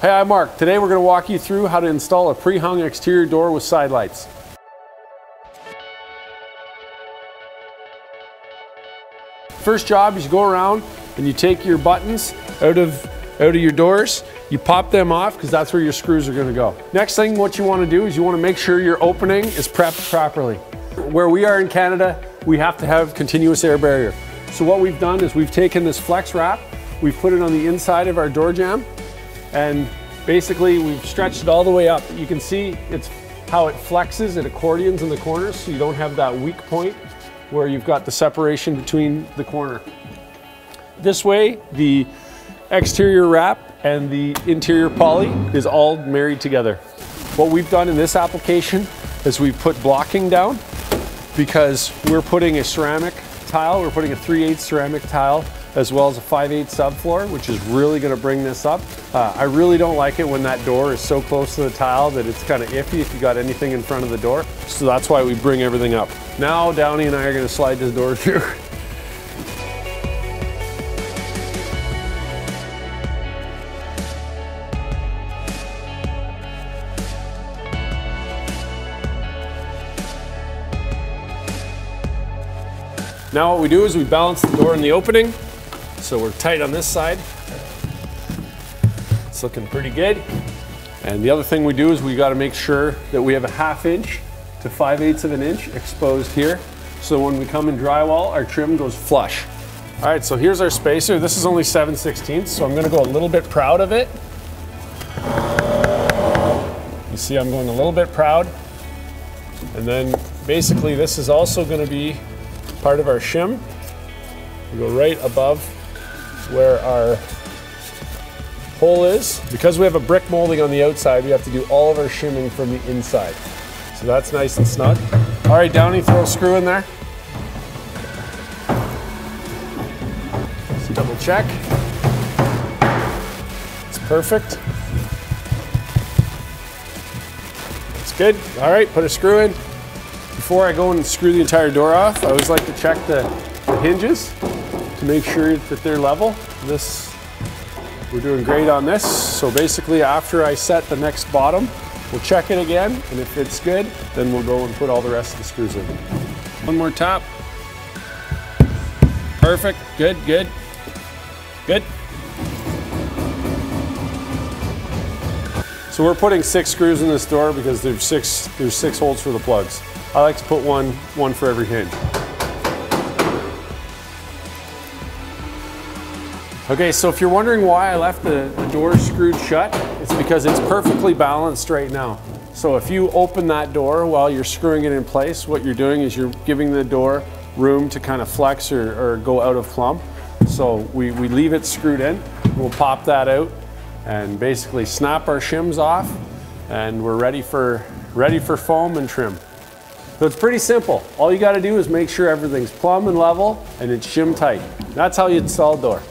Hey, I'm Mark. Today we're going to walk you through how to install a pre-hung exterior door with side lights. First job is you go around and you take your buttons out of your doors, you pop them off because that's where your screws are going to go. Next thing what you want to do is you want to make sure your opening is prepped properly. Where we are in Canada, we have to have continuous air barrier. So what we've done is we've taken this flex wrap, we've put it on the inside of our door jamb, and basically we've stretched it all the way up. You can see it's how it flexes, it accordions in the corners so you don't have that weak point where you've got the separation between the corner. This way, the exterior wrap and the interior poly is all married together. What we've done in this application is we've put blocking down because we're putting a ceramic tile, we're putting a 3/8 ceramic tile as well as a 5/8 subfloor, which is really gonna bring this up. I really don't like it when that door is so close to the tile that it's kind of iffy if you got anything in front of the door. So that's why we bring everything up. Now Downey and I are gonna slide this door through. Now what we do is we balance the door in the opening. So we're tight on this side. It's looking pretty good. And the other thing we do is we got to make sure that we have a 1/2 inch to 5/8 of an inch exposed here. So when we come in drywall, our trim goes flush. All right, so here's our spacer. This is only 7/16, so I'm going to go a little bit proud of it. You see I'm going a little bit proud. And then basically this is also going to be part of our shim. We go right above where our hole is. Because we have a brick molding on the outside, we have to do all of our shimming from the inside. So that's nice and snug. All right, Downey, throw a screw in there. Let's double check. It's perfect. It's good. All right, put a screw in. Before I go and screw the entire door off, I always like to check the hinges to make sure that they're level. We're doing great on this. So basically after I set the next bottom, we'll check it again, and if it's good, then we'll go and put all the rest of the screws in. One more top. Perfect, good, good, good. So we're putting 6 screws in this door because there's six holes for the plugs. I like to put one for every hinge. Okay, so if you're wondering why I left the door screwed shut, it's because it's perfectly balanced right now. So if you open that door while you're screwing it in place, what you're doing is you're giving the door room to kind of flex or go out of plumb. So we leave it screwed in, we'll pop that out and basically snap our shims off, and we're ready for foam and trim. So it's pretty simple. All you gotta do is make sure everything's plumb and level and it's shim tight. That's how you install a door.